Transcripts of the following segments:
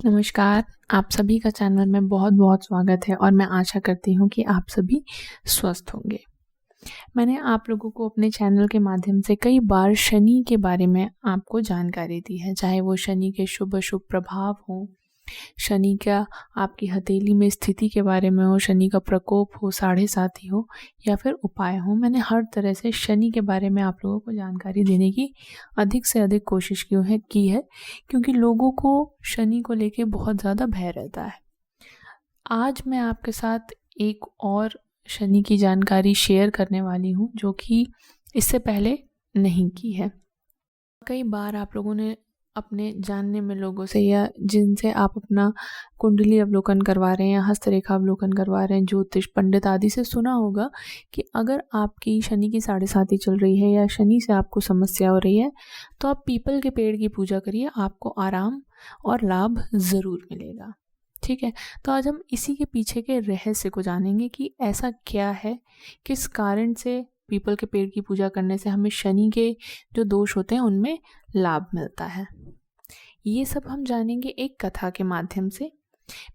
नमस्कार, आप सभी का चैनल में बहुत-बहुत स्वागत है और मैं आशा करती हूँ कि आप सभी स्वस्थ होंगे। मैंने आप लोगों को अपने चैनल के माध्यम से कई बार शनि के बारे में आपको जानकारी दी है, चाहे वो शनि के शुभ-अशुभ प्रभाव हों, शनि का आपकी हथेली में स्थिति के बारे में हो, शनि का प्रकोप हो, साढ़े साती हो या फिर उपाय हो। मैंने हर तरह से शनि के बारे में आप लोगों को जानकारी देने की अधिक से अधिक कोशिश की है क्योंकि लोगों को शनि को लेके बहुत ज़्यादा भय रहता है। आज मैं आपके साथ एक और शनि की जानकारी शेयर करने वाली हूँ जो कि इससे पहले नहीं की है। कई बार आप लोगों ने अपने जानने में लोगों से या जिनसे आप अपना कुंडली अवलोकन करवा रहे हैं या हस्तरेखा अवलोकन करवा रहे हैं, ज्योतिष पंडित आदि से सुना होगा कि अगर आपकी शनि की साढ़े साती चल रही है या शनि से आपको समस्या हो रही है तो आप पीपल के पेड़ की पूजा करिए, आपको आराम और लाभ ज़रूर मिलेगा। ठीक है, तो आज हम इसी के पीछे के रहस्य को जानेंगे कि ऐसा क्या है, किस कारण से पीपल के पेड़ की पूजा करने से हमें शनि के जो दोष होते हैं उनमें लाभ मिलता है। ये सब हम जानेंगे एक कथा के माध्यम से,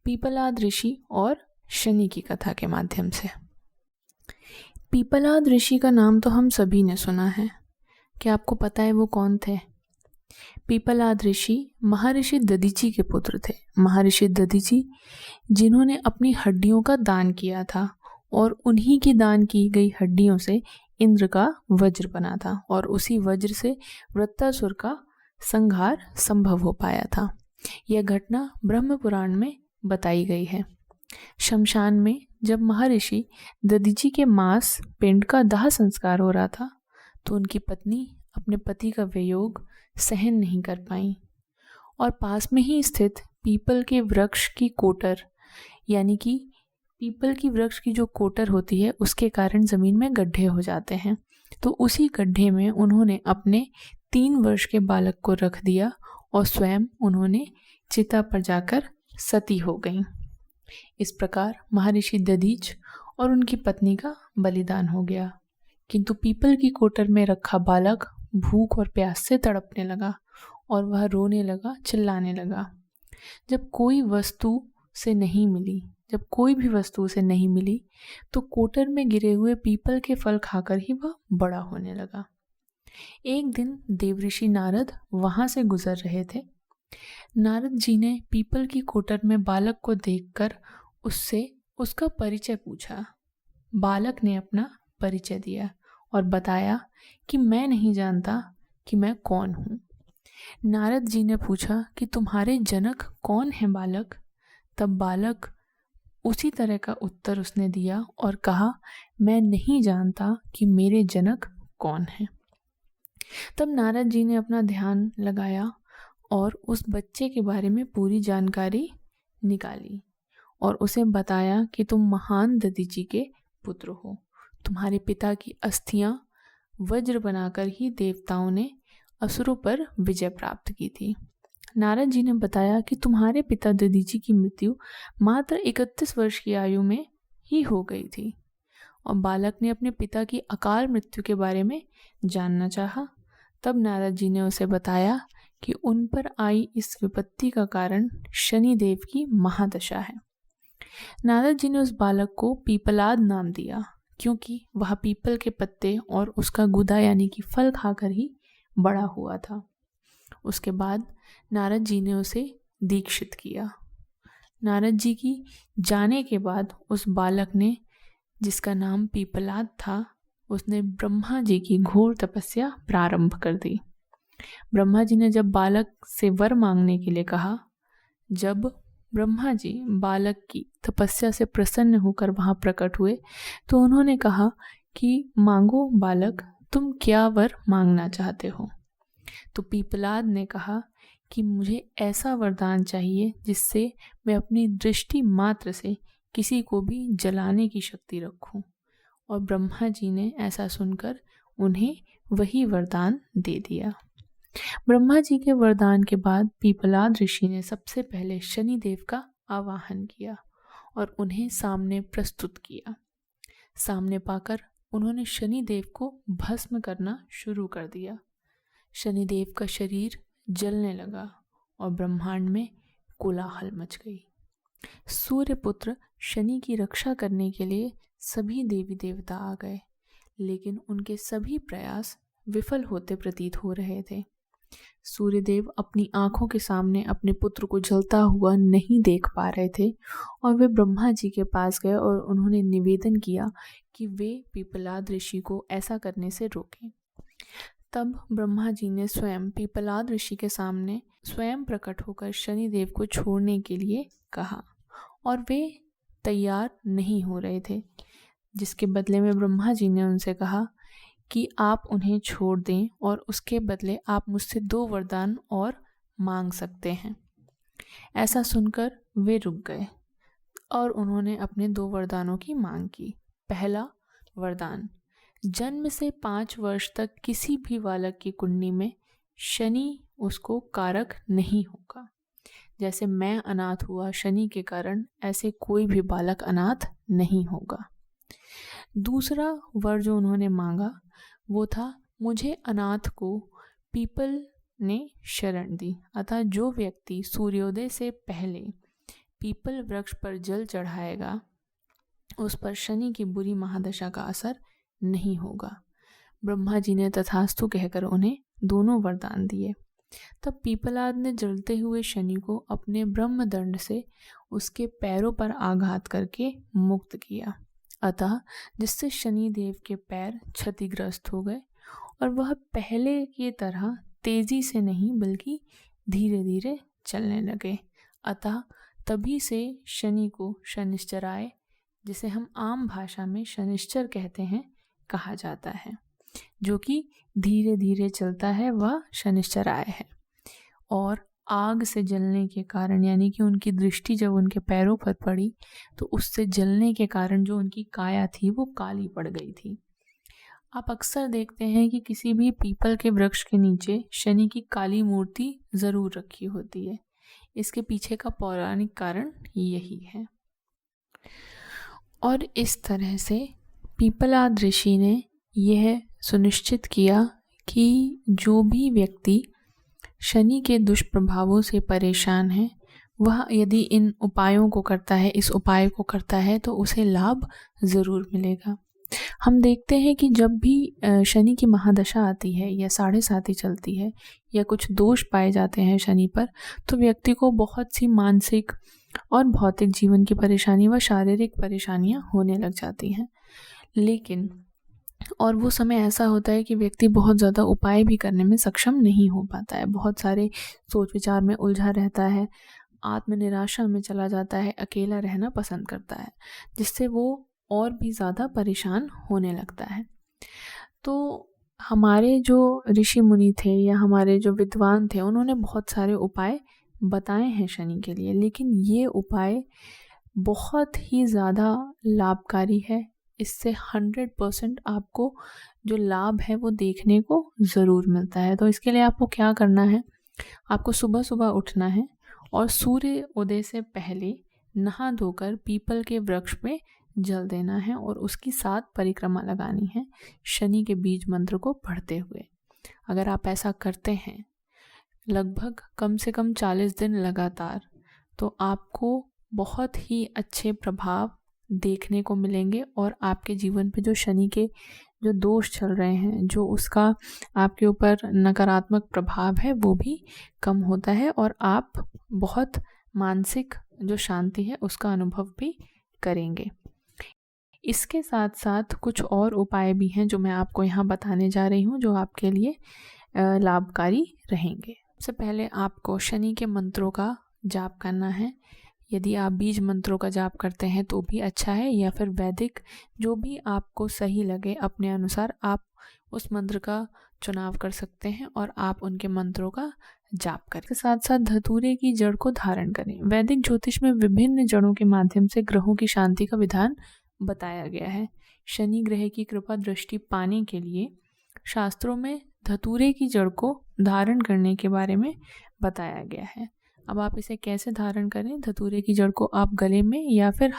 पीपलाद ऋषि और शनि की कथा के माध्यम से। पीपलाद ऋषि का नाम तो हम सभी ने सुना है। क्या आपको पता है वो कौन थे? पीपलाद ऋषि महर्षि दधीची के पुत्र थे। महर्षि दधीची जिन्होंने अपनी हड्डियों का दान किया था और उन्हीं की दान की गई हड्डियों से इंद्र का वज्र बना था और उसी वज्र से वृत्तासुर का संहार संभव हो पाया था। यह घटना ब्रह्म पुराण में बताई गई है। शमशान में जब महर्षि दधीची के मांस पिंड का दाह संस्कार हो रहा था तो उनकी पत्नी अपने पति का वियोग सहन नहीं कर पाई और पास में ही स्थित पीपल के वृक्ष की कोटर यानी कि पीपल की वृक्ष की जो कोटर होती है उसके कारण ज़मीन में गड्ढे हो जाते हैं, तो उसी गड्ढे में उन्होंने अपने 3 वर्ष के बालक को रख दिया और स्वयं उन्होंने चिता पर जाकर सती हो गईं। इस प्रकार महर्षि दधीच और उनकी पत्नी का बलिदान हो गया, किंतु पीपल की कोटर में रखा बालक भूख और प्यास से तड़पने लगा और वह रोने लगा, चिल्लाने लगा। जब कोई भी वस्तु उसे नहीं मिली तो कोटर में गिरे हुए पीपल के फल खाकर ही वह बड़ा होने लगा। एक दिन देवऋषि नारद वहां से गुजर रहे थे। नारद जी ने पीपल की कोटर में बालक को देखकर उससे उसका परिचय पूछा। बालक ने अपना परिचय दिया और बताया कि मैं नहीं जानता कि मैं कौन हूँ। नारद जी ने पूछा कि तुम्हारे जनक कौन है बालक? तब बालक उसी तरह का उत्तर उसने दिया और कहा, मैं नहीं जानता कि मेरे जनक कौन है। तब नारद जी ने अपना ध्यान लगाया और उस बच्चे के बारे में पूरी जानकारी निकाली और उसे बताया कि तुम महान दधीची के पुत्र हो। तुम्हारे पिता की अस्थियां वज्र बनाकर ही देवताओं ने असुरों पर विजय प्राप्त की थी। नारद जी ने बताया कि तुम्हारे पिता दधीची की मृत्यु मात्र 31 वर्ष की आयु में ही हो गई थी और बालक ने अपने पिता की अकाल मृत्यु के बारे में जानना चाहा। तब नारद जी ने उसे बताया कि उन पर आई इस विपत्ति का कारण शनि देव की महादशा है। नारद जी ने उस बालक को पीपलाद नाम दिया क्योंकि वह पीपल के पत्ते और उसका गुदा यानी कि फल खाकर ही बड़ा हुआ था। उसके बाद नारद जी ने उसे दीक्षित किया। नारद जी की जाने के बाद उस बालक ने, जिसका नाम पीपलाद था, उसने ब्रह्मा जी की घोर तपस्या प्रारंभ कर दी। ब्रह्मा जी ने जब बालक से वर मांगने के लिए कहा, जब ब्रह्मा जी बालक की तपस्या से प्रसन्न होकर वहां प्रकट हुए तो उन्होंने कहा कि मांगो बालक, तुम क्या वर मांगना चाहते हो? तो पीपलाद ने कहा कि मुझे ऐसा वरदान चाहिए जिससे मैं अपनी दृष्टि मात्र से किसी को भी जलाने की शक्ति रखूं। और ब्रह्मा जी ने ऐसा सुनकर उन्हें वही वरदान दे दिया। ब्रह्मा जी के वरदान के बाद पीपलाद ऋषि ने सबसे पहले शनि देव का आवाहन किया और उन्हें सामने प्रस्तुत किया। सामने पाकर उन्होंने शनि देव को भस्म करना शुरू कर दिया। शनिदेव का शरीर जलने लगा और ब्रह्मांड में कोलाहल मच गई। सूर्यपुत्र शनि की रक्षा करने के लिए सभी देवी देवता आ गए, लेकिन उनके सभी प्रयास विफल होते प्रतीत हो रहे थे। सूर्यदेव अपनी आंखों के सामने अपने पुत्र को जलता हुआ नहीं देख पा रहे थे और वे ब्रह्मा जी के पास गए और उन्होंने निवेदन किया कि वे पीपलाद ऋषि को ऐसा करने से रोकें। तब ब्रह्मा जी ने स्वयं पीपलाद ऋषि के सामने स्वयं प्रकट होकर शनिदेव को छोड़ने के लिए कहा और वे तैयार नहीं हो रहे थे, जिसके बदले में ब्रह्मा जी ने उनसे कहा कि आप उन्हें छोड़ दें और उसके बदले आप मुझसे 2 वरदान और मांग सकते हैं। ऐसा सुनकर वे रुक गए और उन्होंने अपने 2 वरदानों की मांग की। पहला वरदान, जन्म से 5 वर्ष तक किसी भी बालक की कुंडली में शनि उसको कारक नहीं होगा। जैसे मैं अनाथ हुआ शनि के कारण, ऐसे कोई भी बालक अनाथ नहीं होगा। दूसरा वर जो उन्होंने मांगा वो था, मुझे अनाथ को पीपल ने शरण दी, अतः जो व्यक्ति सूर्योदय से पहले पीपल वृक्ष पर जल चढ़ाएगा उस पर शनि की बुरी महादशा का असर नहीं होगा। ब्रह्मा जी ने तथास्तु कहकर उन्हें दोनों वरदान दिए। तब पीपलाद ने जलते हुए शनि को अपने ब्रह्मदंड से उसके पैरों पर आघात करके मुक्त किया, अतः जिससे शनि देव के पैर क्षतिग्रस्त हो गए और वह पहले की तरह तेजी से नहीं बल्कि धीरे धीरे चलने लगे। अतः तभी से शनि को शनिश्चराय, जिसे हम आम भाषा में शनिश्चर कहते हैं, कहा जाता है। जो कि धीरे धीरे चलता है वह शनिश्चराय है। और आग से जलने के कारण, यानी कि उनकी दृष्टि जब उनके पैरों पर पड़ी तो उससे जलने के कारण जो उनकी काया थी वो काली पड़ गई थी। आप अक्सर देखते हैं कि किसी भी पीपल के वृक्ष के नीचे शनि की काली मूर्ति जरूर रखी होती है। इसके पीछे का पौराणिक कारण यही है। और इस तरह से पीपलाद ऋषि ने यह सुनिश्चित किया कि जो भी व्यक्ति शनि के दुष्प्रभावों से परेशान है वह यदि इन उपायों को करता है, इस उपाय को करता है, तो उसे लाभ ज़रूर मिलेगा। हम देखते हैं कि जब भी शनि की महादशा आती है या 7.5 चलती है या कुछ दोष पाए जाते हैं शनि पर, तो व्यक्ति को बहुत सी मानसिक और भौतिक जीवन की परेशानी व शारीरिक परेशानियां होने लग जाती हैं। लेकिन और वो समय ऐसा होता है कि व्यक्ति बहुत ज़्यादा उपाय भी करने में सक्षम नहीं हो पाता है, बहुत सारे सोच विचार में उलझा रहता है, आत्मनिराशा में चला जाता है, अकेला रहना पसंद करता है, जिससे वो और भी ज़्यादा परेशान होने लगता है। तो हमारे जो ऋषि मुनि थे या हमारे जो विद्वान थे उन्होंने बहुत सारे उपाय बताए हैं शनि के लिए, लेकिन ये उपाय बहुत ही ज़्यादा लाभकारी है। इससे 100% आपको जो लाभ है वो देखने को ज़रूर मिलता है। तो इसके लिए आपको क्या करना है, आपको सुबह सुबह उठना है और सूर्य उदय से पहले नहा धोकर पीपल के वृक्ष पे जल देना है और उसकी 7 परिक्रमा लगानी है शनि के बीज मंत्र को पढ़ते हुए। अगर आप ऐसा करते हैं लगभग कम से कम 40 दिन लगातार, तो आपको बहुत ही अच्छे प्रभाव देखने को मिलेंगे और आपके जीवन पे जो शनि के जो दोष चल रहे हैं, जो उसका आपके ऊपर नकारात्मक प्रभाव है वो भी कम होता है और आप बहुत मानसिक जो शांति है उसका अनुभव भी करेंगे। इसके साथ साथ कुछ और उपाय भी हैं जो मैं आपको यहाँ बताने जा रही हूँ, जो आपके लिए लाभकारी रहेंगे। सबसे पहले आपको शनि के मंत्रों का जाप करना है। यदि आप बीज मंत्रों का जाप करते हैं तो भी अच्छा है, या फिर वैदिक, जो भी आपको सही लगे अपने अनुसार आप उस मंत्र का चुनाव कर सकते हैं और आप उनके मंत्रों का जाप करें। इसके साथ साथ धतूरे की जड़ को धारण करें। वैदिक ज्योतिष में विभिन्न जड़ों के माध्यम से ग्रहों की शांति का विधान बताया गया है। शनि ग्रह की कृपा दृष्टि पाने के लिए शास्त्रों में धतूरे की जड़ को धारण करने के बारे में बताया गया है। अब आप इसे कैसे धारण करें? धतूरे की जड़ को आप गले में या फिर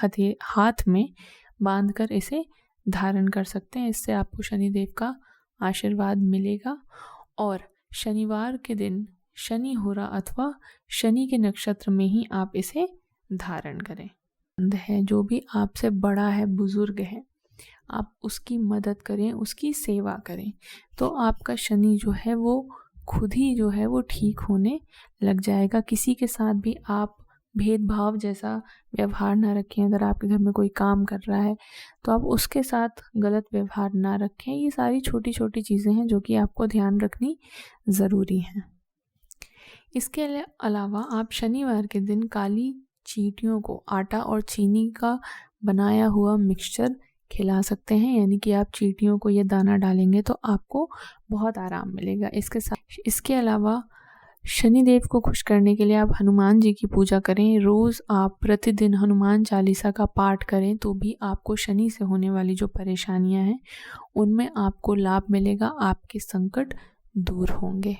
हाथ में बांधकर इसे धारण कर सकते हैं। इससे आपको शनिदेव का आशीर्वाद मिलेगा। और शनिवार के दिन शनि होरा अथवा शनि के नक्षत्र में ही आप इसे धारण करें। है जो भी आपसे बड़ा है, बुजुर्ग है, आप उसकी मदद करें, उसकी सेवा करें, तो आपका शनि जो है वो खुद ही जो है वो ठीक होने लग जाएगा। किसी के साथ भी आप भेदभाव जैसा व्यवहार ना रखें। अगर आपके घर में कोई काम कर रहा है तो आप उसके साथ गलत व्यवहार ना रखें। ये सारी छोटी छोटी चीज़ें हैं जो कि आपको ध्यान रखनी ज़रूरी है। इसके अलावा आप शनिवार के दिन काली चींटियों को आटा और चीनी का बनाया हुआ मिक्सचर खिला सकते हैं। यानी कि आप चींटियों को ये दाना डालेंगे तो आपको बहुत आराम मिलेगा। इसके अलावा शनिदेव को खुश करने के लिए आप हनुमान जी की पूजा करें। रोज़ आप प्रतिदिन हनुमान चालीसा का पाठ करें तो भी आपको शनि से होने वाली जो परेशानियां हैं उनमें आपको लाभ मिलेगा, आपके संकट दूर होंगे।